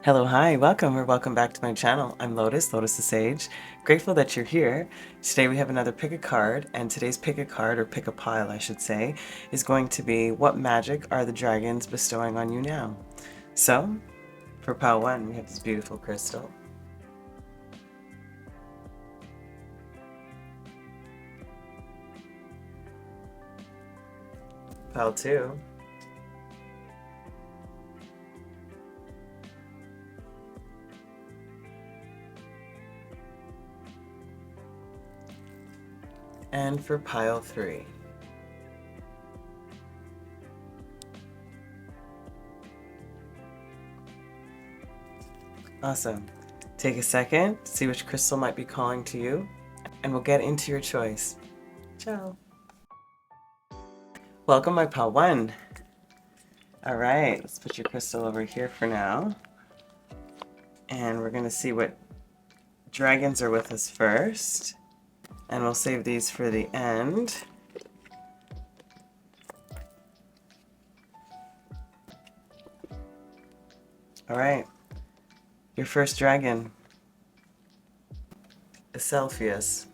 Hello, hi, welcome or welcome back to my channel. I'm Lotus, Lotus the Sage. Grateful that you're here. Today we have another pick a card, and today's pick a card, or pick a pile I should say, is going to be what magic are the dragons bestowing on you now? So, for pile 1 we have this beautiful crystal. Pile 2. And for pile 3. Awesome. Take a second, see which crystal might be calling to you, and we'll get into your choice. Ciao. Welcome, my pile 1. All right, let's put your crystal over here for now. And we're gonna see what dragons are with us first. And we'll save these for the end. All right, your first dragon, Amethyst.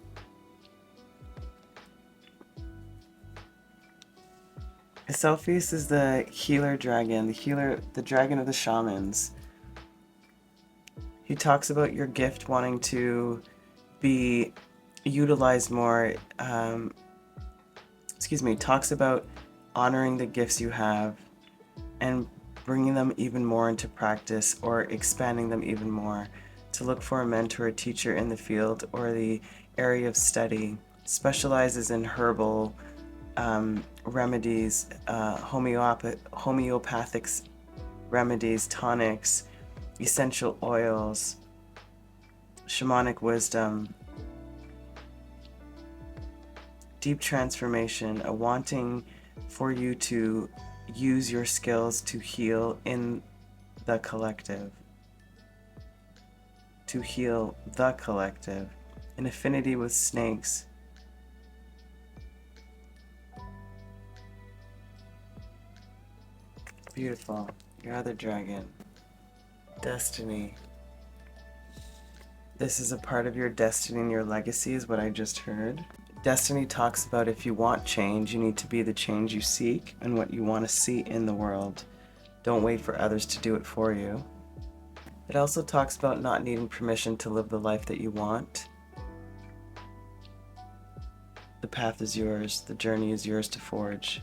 Amethyst is the healer dragon, the dragon of the shamans. He talks about your gift wanting to be utilized more, talks about honoring the gifts you have and bringing them even more into practice or expanding them even more, to look for a mentor or teacher in the field or the area of study, specializes in herbal remedies, homeopathic remedies, tonics, essential oils, shamanic wisdom, deep transformation, a wanting for you to use your skills to heal in the collective. To heal the collective. An affinity with snakes. Beautiful. Your other dragon. Destiny. This is a part of your destiny and your legacy, is what I just heard. Destiny talks about if you want change, you need to be the change you seek and what you want to see in the world. Don't wait for others to do it for you. It also talks about not needing permission to live the life that you want. The path is yours, the journey is yours to forge,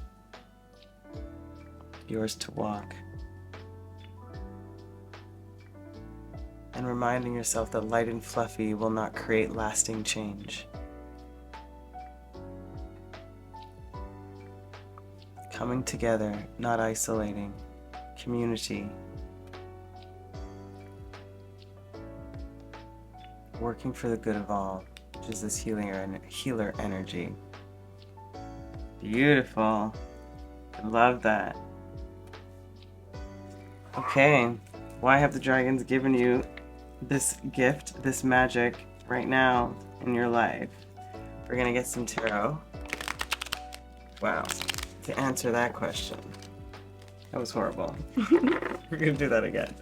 yours to walk. And reminding yourself that light and fluffy will not create lasting change. Coming together, not isolating. Community. Working for the good of all, which is this healer energy. Beautiful. I love that. Okay, why have the dragons given you this gift, this magic, right now in your life? We're gonna get some tarot. Wow. To answer that question. That was horrible. We're gonna do that again.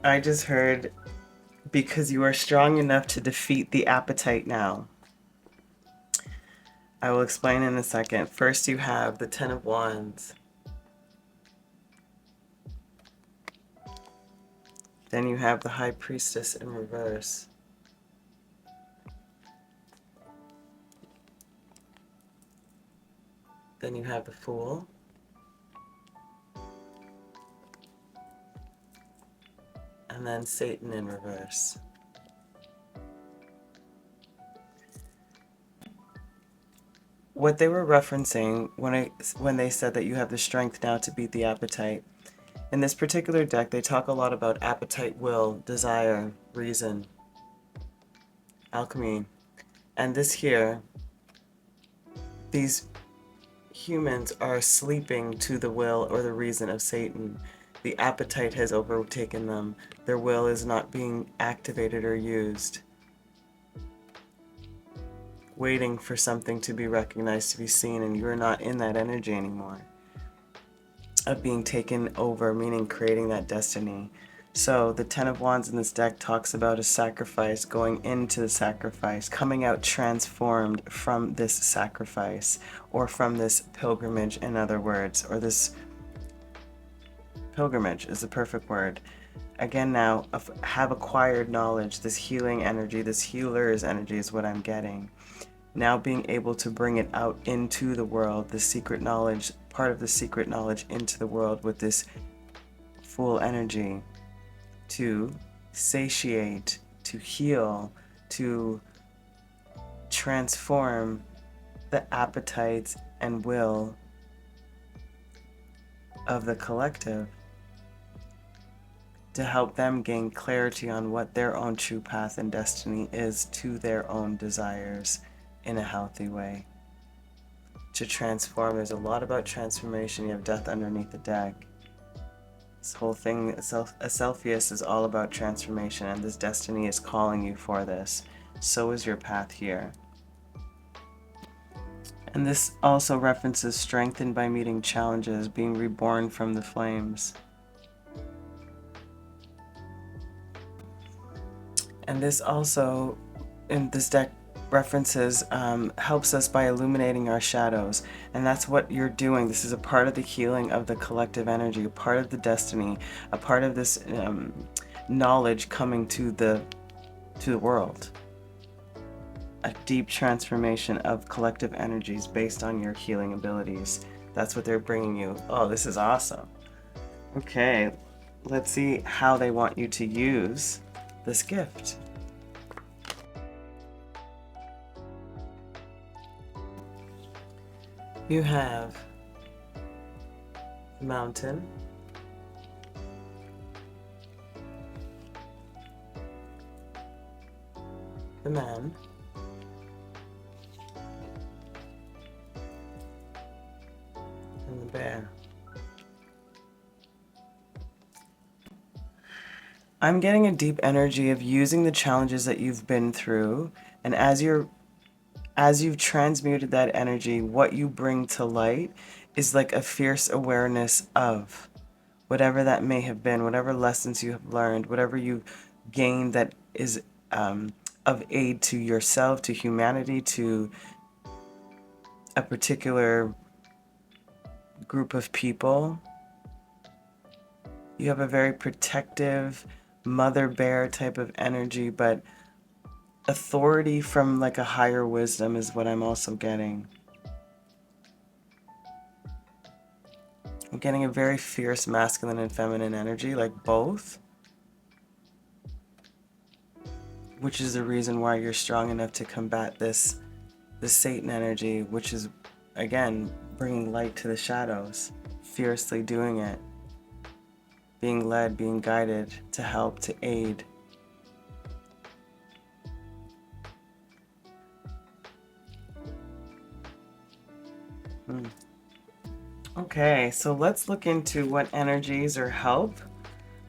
I just heard, because you are strong enough to defeat the appetite now. I will explain in a second. First you have the Ten of Wands. Then you have the High Priestess in reverse. Then you have the Fool. And then Satan in reverse. What they were referencing when they said that you have the strength now to beat the appetite, in this particular deck they talk a lot about appetite, will, desire, reason, alchemy. And this here, these humans are sleeping to the will or the reason of Satan. The appetite has overtaken them. Their will is not being activated or used. waiting for something to be recognized, to be seen, and you're not in that energy anymore of being taken over, meaning creating that destiny. So the Ten of Wands in this deck talks about a sacrifice, going into the sacrifice, coming out transformed from this sacrifice, or from this pilgrimage, in other words, or this pilgrimage is the perfect word. Again, now, have acquired knowledge, this healing energy, this healer's energy is what I'm getting. Now being able to bring it out into the world, the secret knowledge, part of the secret knowledge into the world with this Fool energy, to satiate, to heal, to transform the appetites and will of the collective, to help them gain clarity on what their own true path and destiny is to their own desires in a healthy way. To transform, there's a lot about transformation. You have death underneath the deck. This whole thing, Acelpheus, is all about transformation, and this destiny is calling you for this. So is your path here. And this also references strengthened by meeting challenges, being reborn from the flames. And this also, in this deck, references helps us by illuminating our shadows, and that's what you're doing. This is a part of the healing of the collective energy, a part of the destiny, a part of this knowledge coming to the world. A deep transformation of collective energies based on your healing abilities. That's what they're bringing you. Oh, this is awesome. Okay, let's see how they want you to use this gift. You have the Mountain, the Man, and the Bear. I'm getting a deep energy of using the challenges that you've been through, and as you've transmuted that energy, what you bring to light is like a fierce awareness of whatever that may have been, whatever lessons you have learned, whatever you gained that is of aid to yourself, to humanity, to a particular group of people. You have a very protective mother bear type of energy, but authority from like a higher wisdom is what I'm also getting. I'm getting a very fierce masculine and feminine energy, like both, which is the reason why you're strong enough to combat this Satan energy, which is again bringing light to the shadows, fiercely doing it, being led, being guided to help, to aid. Okay, so let's look into what energies or help.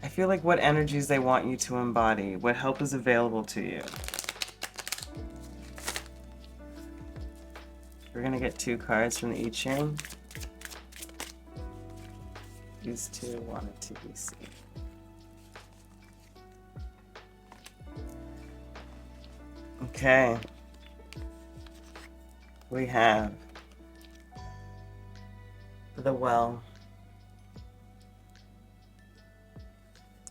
I feel like what energies they want you to embody, what help is available to you. We're gonna get 2 cards from the I Ching. These 2 wanted to be seen. Okay. We have the Well.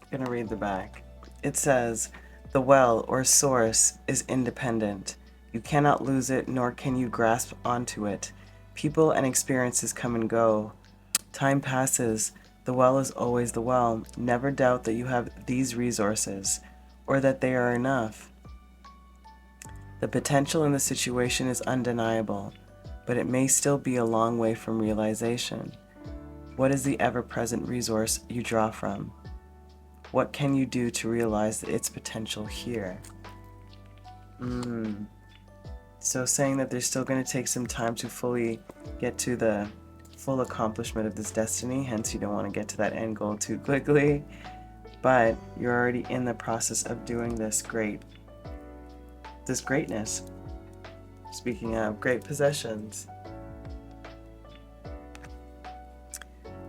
I'm gonna read the back. It says, the well or source is independent. You cannot lose it, nor can you grasp onto it. People and experiences come and go. Time passes. The well is always the well. Never doubt that you have these resources, or that they are enough. The potential in the situation is undeniable, but it may still be a long way from realization. What is the ever-present resource you draw from? What can you do to realize its potential here? So saying that there's still going to take some time to fully get to the full accomplishment of this destiny, hence you don't want to get to that end goal too quickly, but you're already in the process of doing this greatness. Speaking of great possessions.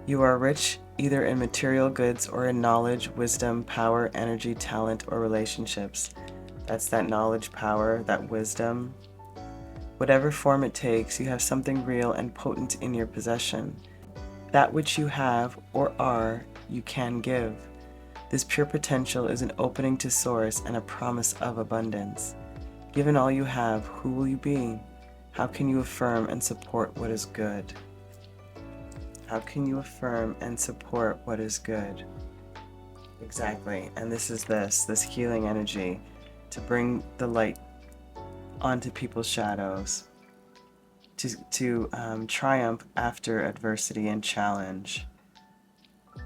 You are rich either in material goods or in knowledge, wisdom, power, energy, talent, or relationships. That's that knowledge, power, that wisdom. Whatever form it takes, you have something real and potent in your possession. That which you have or are, you can give. This pure potential is an opening to source and a promise of abundance. Given all you have, who will you be? How can you affirm and support what is good? How can you affirm and support what is good? Exactly. And this is this healing energy to bring the light onto people's shadows, to triumph after adversity and challenge,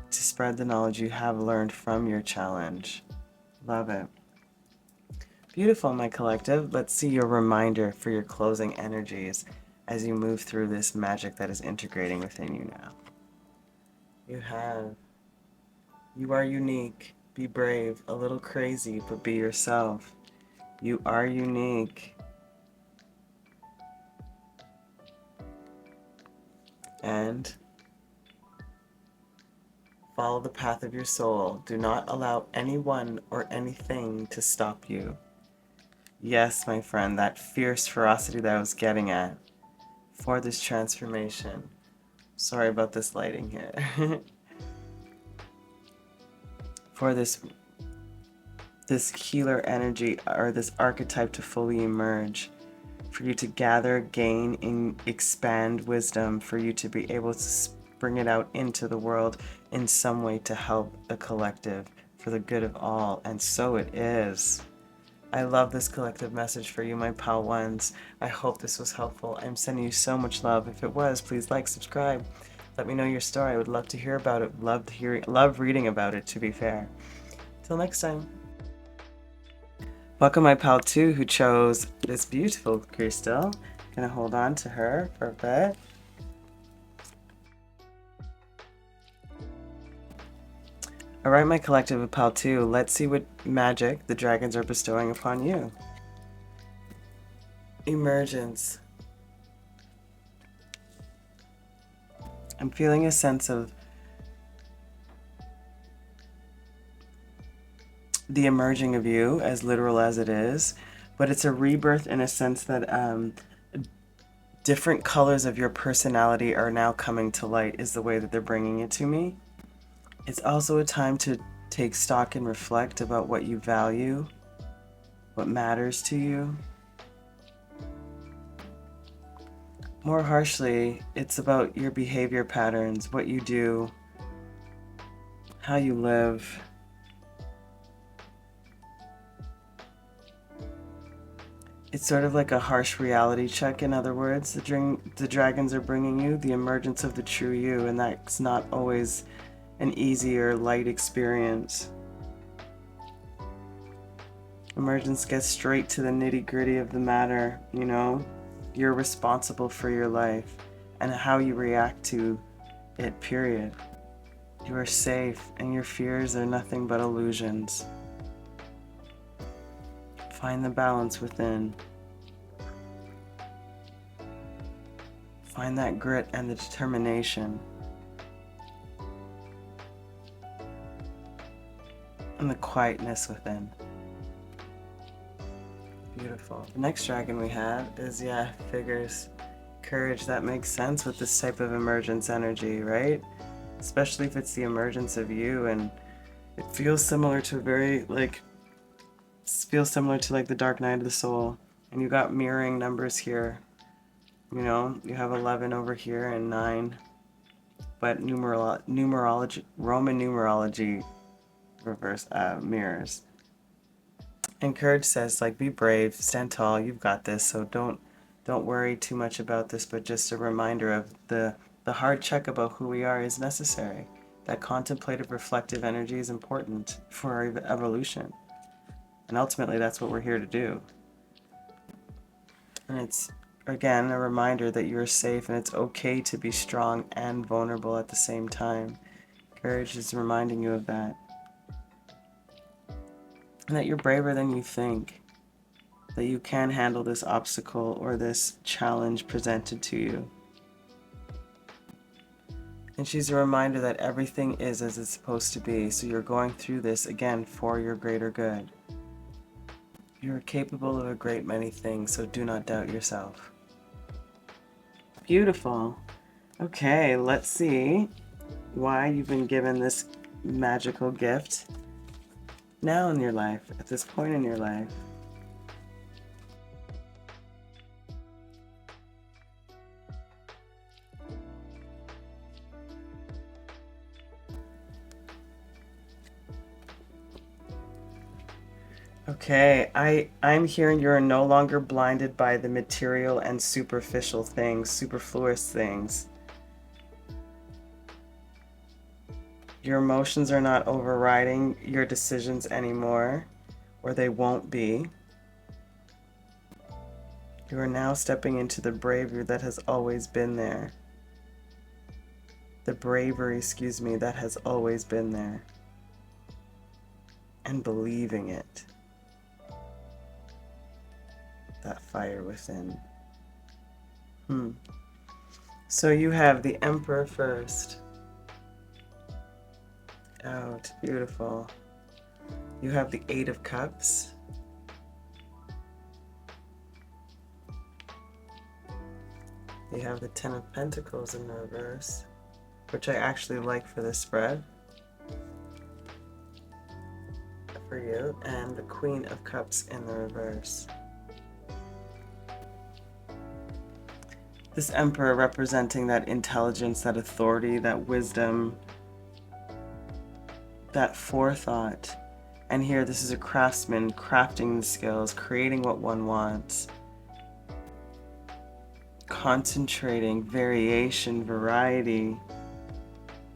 to spread the knowledge you have learned from your challenge. Love it. Beautiful, my collective. Let's see your reminder for your closing energies as you move through this magic that is integrating within you now. You are unique. Be brave, a little crazy, but be yourself. You are unique. And follow the path of your soul. Do not allow anyone or anything to stop you. Yes, my friend, that fierce ferocity that I was getting at for this transformation. Sorry about this lighting here. For this healer energy, or this archetype to fully emerge, for you to gather, gain, and expand wisdom, for you to be able to bring it out into the world in some way to help the collective for the good of all, and so it is. I love this collective message for you, my pal ones. I hope this was helpful. I'm sending you so much love. If it was, please like, subscribe. Let me know your story. I would love to hear about it. Love reading about it, to be fair. Till next time. Welcome my pal 2 who chose this beautiful crystal. Gonna hold on to her for a bit. Alright, my collective of pal 2, let's see what magic the dragons are bestowing upon you. Emergence. I'm feeling a sense of the emerging of you, as literal as it is, but it's a rebirth in a sense that different colors of your personality are now coming to light, is the way that they're bringing it to me. It's also a time to take stock and reflect about what you value, what matters to you. More harshly, it's about your behavior patterns, what you do, how you live. It's sort of like a harsh reality check, in other words, the dragons are bringing you the emergence of the true you, and that's not always an easy or light experience. Emergence gets straight to the nitty-gritty of the matter, you know? You're responsible for your life and how you react to it, period. You are safe, and your fears are nothing but illusions. Find the balance within. Find that grit and the determination. And the quietness within. Beautiful. The next dragon we have is, figures. Courage. That makes sense with this type of emergence energy, right? Especially if it's the emergence of you, and it feels similar to the dark night of the soul. And you got mirroring numbers here. You know, you have 11 over here and 9. But numerology, Roman numerology reverse mirrors. And courage says, like, be brave, stand tall, you've got this, so don't worry too much about this, but just a reminder of the hard check about who we are is necessary. That contemplative, reflective energy is important for our evolution. And ultimately, that's what we're here to do. And it's, again, a reminder that you're safe and it's okay to be strong and vulnerable at the same time. Courage is reminding you of that. And that you're braver than you think. that you can handle this obstacle or this challenge presented to you. And she's a reminder that everything is as it's supposed to be. So you're going through this, again, for your greater good. You're capable of a great many things, so do not doubt yourself. Beautiful. Okay, let's see why you've been given this magical gift now in your life, at this point in your life. Okay, I'm hearing you're no longer blinded by the material and superficial things, superfluous things. Your emotions are not overriding your decisions anymore, or they won't be. You are now stepping into the bravery that has always been there. The bravery, that has always been there. And believing it. That fire within. So you have the Emperor first. Oh, it's beautiful. You have the Eight of Cups. You have the Ten of Pentacles in the reverse, which I actually like for this spread. For you, and the Queen of Cups in the reverse. This Emperor representing that intelligence, that authority, that wisdom, that forethought. And here, this is a craftsman crafting the skills, creating what one wants. Concentrating, variation, variety,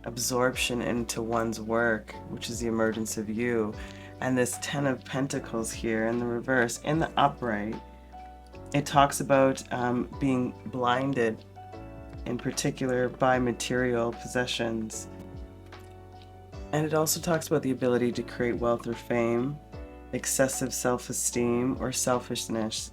absorption into one's work, which is the emergence of you. And this Ten of Pentacles here in the reverse, in the upright, it talks about being blinded, in particular by material possessions. And it also talks about the ability to create wealth or fame, excessive self-esteem or selfishness,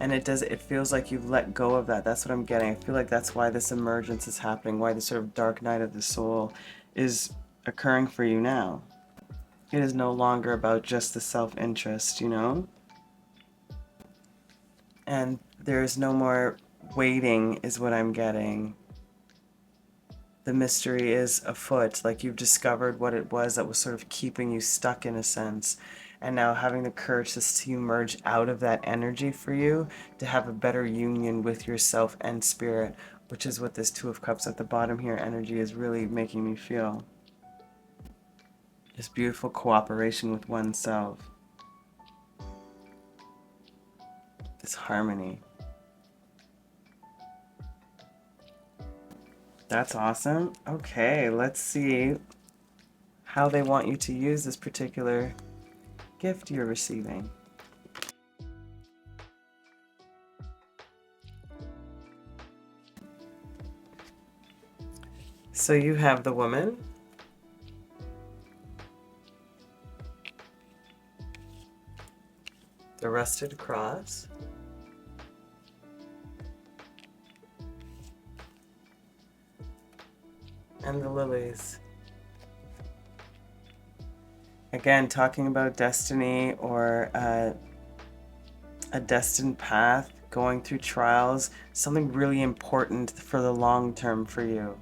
And it feels like you've let go of that. That's what I'm getting. I feel like that's why this emergence is happening, why this sort of dark night of the soul is occurring for you now. It is no longer about just the self-interest, you know? And there's no more waiting, is what I'm getting. The mystery is afoot, like you've discovered what it was that was sort of keeping you stuck in a sense. And now having the courage to emerge out of that energy for you, to have a better union with yourself and spirit, which is what this Two of Cups at the bottom here energy is really making me feel. This beautiful cooperation with oneself. This harmony. That's awesome. Okay, let's see how they want you to use this particular gift you're receiving. So you have the Woman, the Rusted Cross, and the Lilies. Again, talking about destiny or a destined path, going through trials, something really important for the long term for you.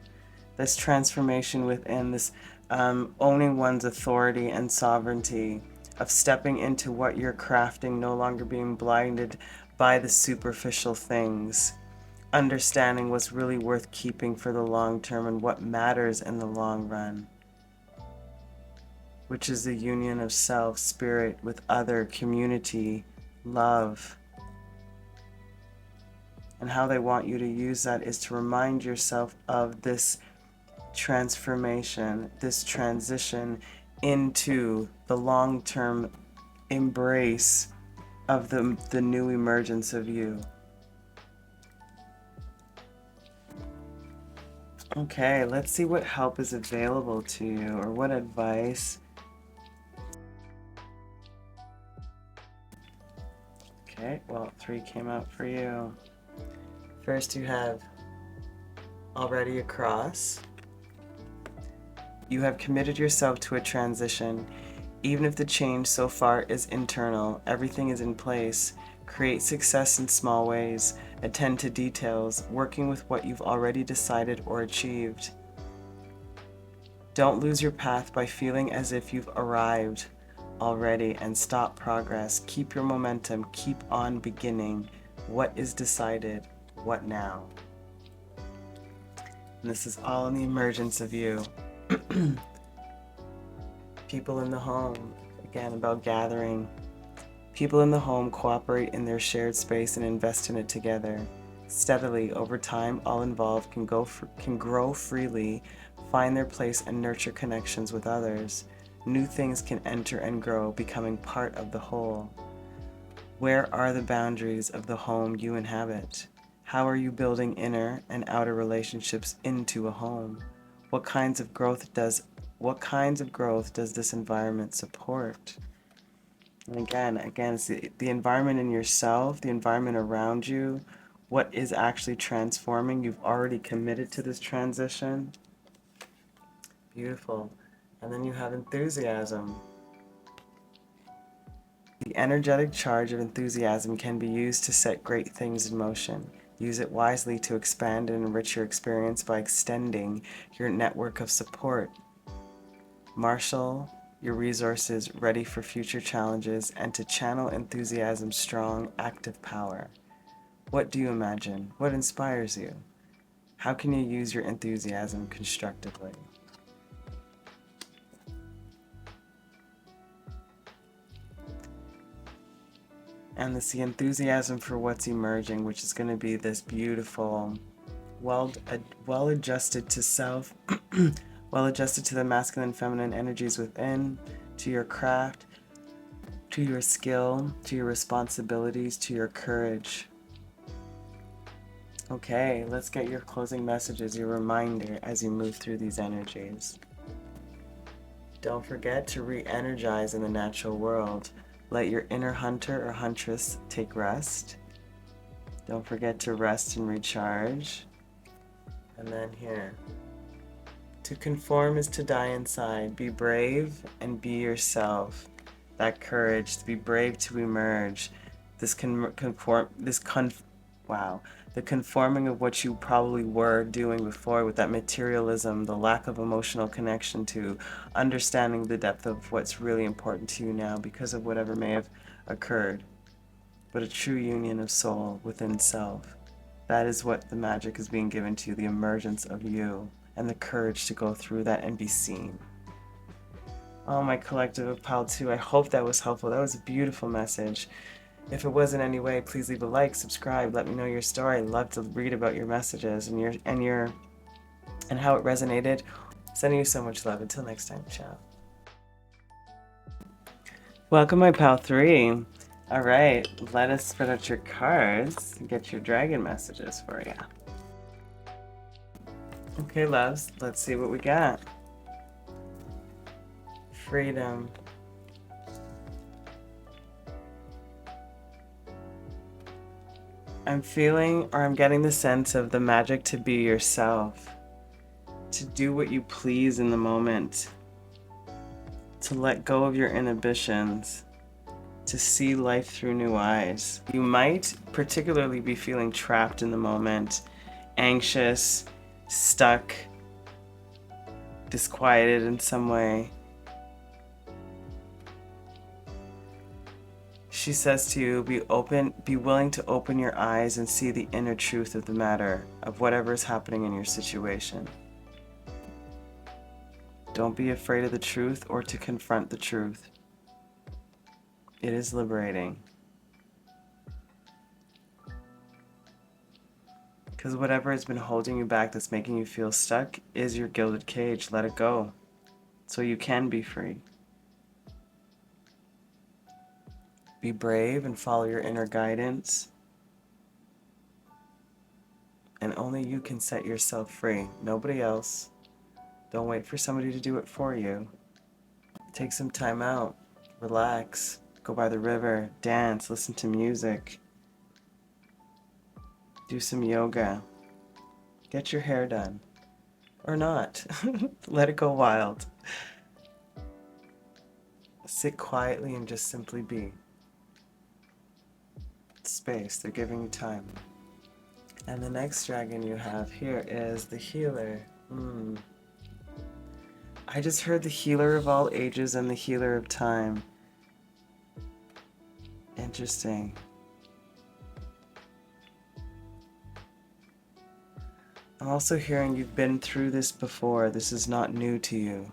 This transformation within, this owning one's authority and sovereignty, of stepping into what you're crafting, no longer being blinded by the superficial things, understanding what's really worth keeping for the long term and what matters in the long run, which is the union of self, spirit with other, community, love. And how they want you to use that is to remind yourself of this transformation, this transition into the long-term embrace of the new emergence of you. Okay, let's see what help is available to you, or what advice. Okay, well, 3 came out for you. First you have already a cross. You have committed yourself to a transition. Even if the change so far is internal, everything is in place. Create success in small ways. Attend to details, working with what you've already decided or achieved. Don't lose your path by feeling as if you've arrived already and stop progress. Keep your momentum. Keep on beginning. What is decided? What now? And this is all in the emergence of you. People in the home, again, about gathering. People in the home cooperate in their shared space and invest in it together. Steadily, over time, all involved can grow freely, find their place and nurture connections with others. New things can enter and grow, becoming part of the whole. Where are the boundaries of the home you inhabit? How are you building inner and outer relationships into a home? What kinds of growth does this environment support? And again, it's the environment in yourself, the environment around you, what is actually transforming. You've already committed to this transition. Beautiful. And then you have enthusiasm. The energetic charge of enthusiasm can be used to set great things in motion. Use it wisely to expand and enrich your experience by extending your network of support. Marshal your resources ready for future challenges and to channel enthusiasm's strong, active power. What do you imagine? What inspires you? How can you use your enthusiasm constructively? And it's the enthusiasm for what's emerging, which is going to be this beautiful, well-adjusted to self, well-adjusted to the masculine and feminine energies within, to your craft, to your skill, to your responsibilities, to your courage. Okay, let's get your closing messages, your reminder as you move through these energies. Don't forget to re-energize in the natural world. Let your inner hunter or huntress take rest. Don't forget to rest and recharge. And then here. To conform is to die inside. Be brave and be yourself. That courage to be brave to emerge. The conforming of what you probably were doing before with that materialism, the lack of emotional connection to understanding the depth of what's really important to you now because of whatever may have occurred. But a true union of soul within self. That is what the magic is being given to you, the emergence of you and the courage to go through that and be seen. Oh, my collective of Pal 2, I hope that was helpful. That was a beautiful message. If it was in any way, please leave a like, subscribe, let me know your story. I'd love to read about your messages and how it resonated. Sending you so much love. Until next time, ciao. Welcome, my Pal 3. All right, let us spread out your cards and get your dragon messages for you. Okay, loves, let's see what we got. Freedom. I'm feeling, or I'm getting the sense of the magic to be yourself, to do what you please in the moment, to let go of your inhibitions, to see life through new eyes. You might particularly be feeling trapped in the moment, anxious, stuck, disquieted in some way. She says to you, be willing to open your eyes and see the inner truth of the matter, of whatever is happening in your situation. Don't be afraid of the truth or to confront the truth. It is liberating. Because whatever has been holding you back that's making you feel stuck is your gilded cage. Let it go so you can be free. Be brave and follow your inner guidance. And only you can set yourself free. Nobody else. Don't wait for somebody to do it for you. Take some time out. Relax. go by the river, dance, listen to music, do some yoga, get your hair done, or not. Let it go wild. Sit quietly and just simply be. Space, they're giving you time. And the next dragon you have here is the healer. I just heard the healer of all ages and the healer of time. Interesting. I'm also hearing you've been through this before. This is not new to you.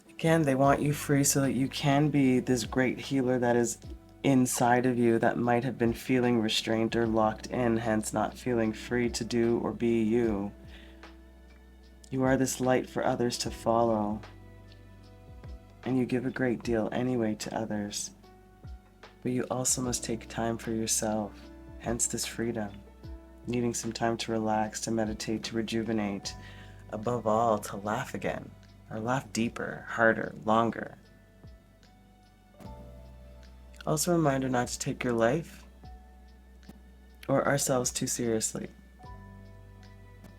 Again, they want you free so that you can be this great healer that is inside of you that might have been feeling restrained or locked in, hence not feeling free to do or be you. You are this light for others to follow, and you give a great deal anyway to others, but you also must take time for yourself, hence this freedom, needing some time to relax, to meditate, to rejuvenate, above all, to laugh again, or laugh deeper, harder, longer. Also a reminder not to take your life or ourselves too seriously.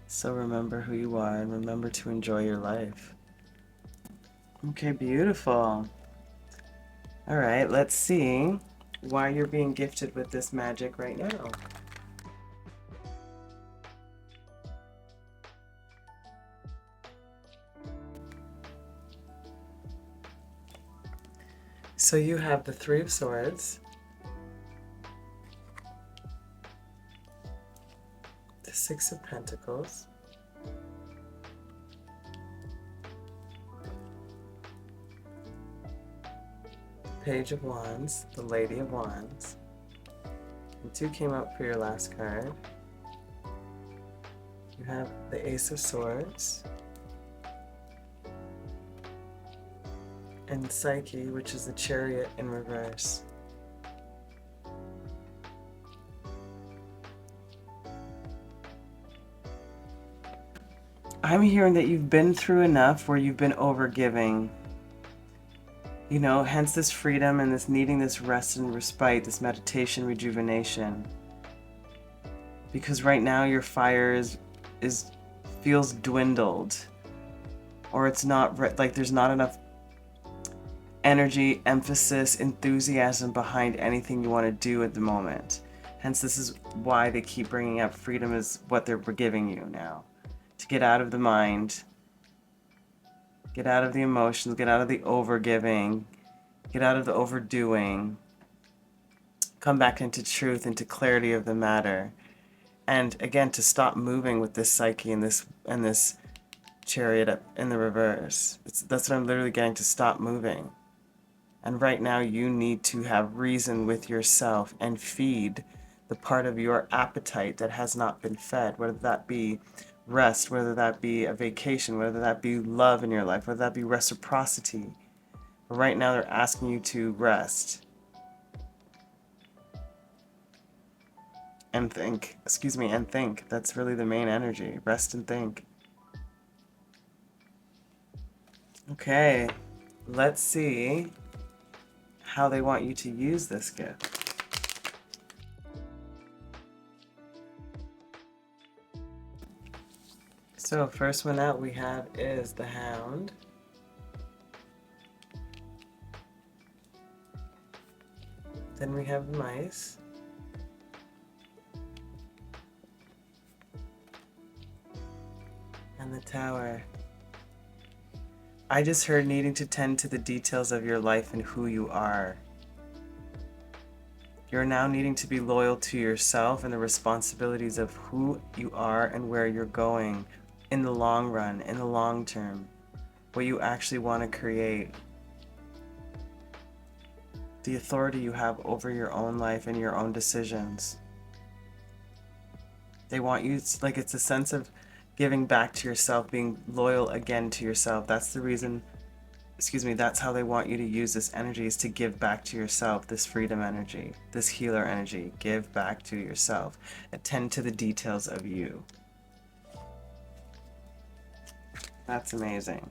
So remember who you are and remember to enjoy your life. Okay, beautiful. All right, let's see why you're being gifted with this magic right now. So you have the Three of Swords, the Six of Pentacles, the Page of Wands, the Lady of Wands, and two came up for your last card. You have the Ace of Swords, and Psyche, which is the Chariot in reverse. I'm hearing that you've been through enough where you've been overgiving. You know, hence this freedom and this needing this rest and respite, this meditation, rejuvenation. Because right now your fire feels dwindled, or it's not like there's not enough energy, emphasis, enthusiasm behind anything you want to do at the moment. Hence, this is why they keep bringing up freedom is what they're giving you now. To get out of the mind, get out of the emotions, get out of the overgiving, get out of the overdoing, come back into truth, into clarity of the matter. And again, to stop moving with this Psyche and this Chariot up in the reverse. That's what I'm literally getting, to stop moving. And right now you need to have reason with yourself and feed the part of your appetite that has not been fed, whether that be rest, whether that be a vacation, whether that be love in your life, whether that be reciprocity. But right now they're asking you to rest. And think. And think. That's really the main energy. Rest and think. Okay, let's see how they want you to use this gift. So first one out we have is the Hound. Then we have the Mice. And the Tower. I just heard needing to tend to the details of your life and who you are. You're now needing to be loyal to yourself and the responsibilities of who you are and where you're going in the long run, in the long term, what you actually want to create. The authority you have over your own life and your own decisions. They want you, like it's a sense of giving back to yourself, being loyal again to yourself. That's the reason, that's how they want you to use this energy, is to give back to yourself, this freedom energy, this healer energy. Give back to yourself. Attend to the details of you. That's amazing.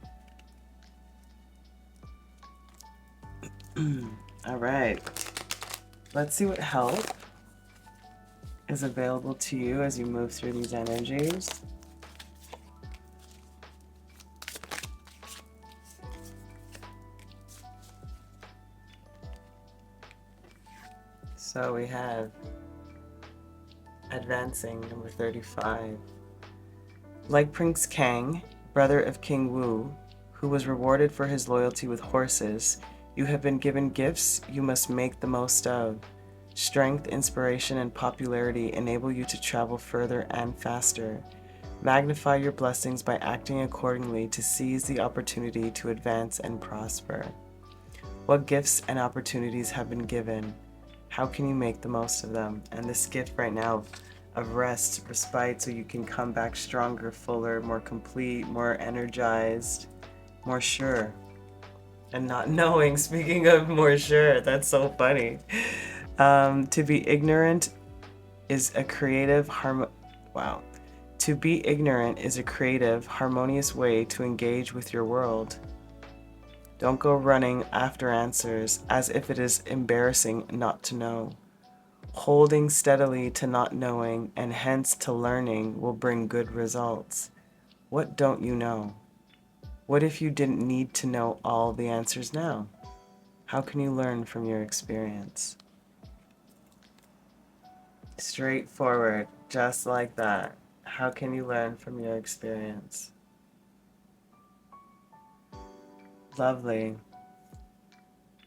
All right. Let's see what help is available to you as you move through these energies. So we have advancing, number 35. Like Prince Kang, brother of King Wu, who was rewarded for his loyalty with horses, you have been given gifts you must make the most of. Strength, inspiration, and popularity enable you to travel further and faster. Magnify your blessings by acting accordingly to seize the opportunity to advance and prosper. What gifts and opportunities have been given? How can you make the most of them? And this gift right now of rest, respite, so you can come back stronger, fuller, more complete, more energized, more sure. And not knowing, speaking of more sure, that's so funny. To be ignorant is a creative, To be ignorant is a creative, harmonious way to engage with your world. Don't go running after answers as if it is embarrassing not to know. Holding steadily to not knowing and hence to learning will bring good results. What don't you know? What if you didn't need to know all the answers now? How can you learn from your experience? Straightforward, just like that. How can you learn from your experience? Lovely.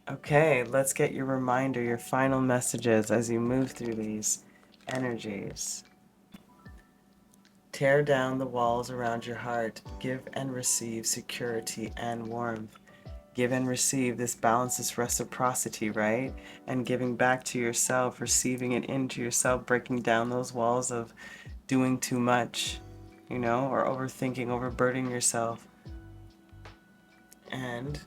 Okay, let's get your reminder, your final messages as you move through these energies. Tear down the walls around your heart. Give and receive security and warmth. Give and receive, this balance, this reciprocity, right? And giving back to yourself, receiving it into yourself, breaking down those walls of doing too much, you know, or overthinking, overburdening yourself. And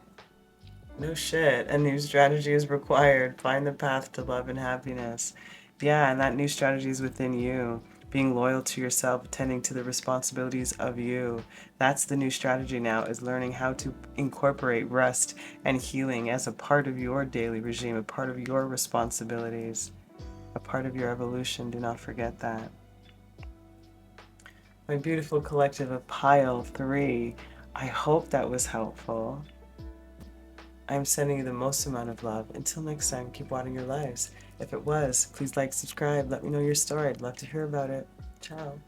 no shit, a new strategy is required. Find the path to love and happiness. Yeah, and that new strategy is within you. Being loyal to yourself, attending to the responsibilities of you. That's the new strategy now, is learning how to incorporate rest and healing as a part of your daily regime, a part of your responsibilities, a part of your evolution. Do not forget that. My beautiful collective of Pile 3, I hope that was helpful. I'm sending you the most amount of love. Until next time, keep watering your lives. If it was, please like, subscribe, let me know your story. I'd love to hear about it. Ciao.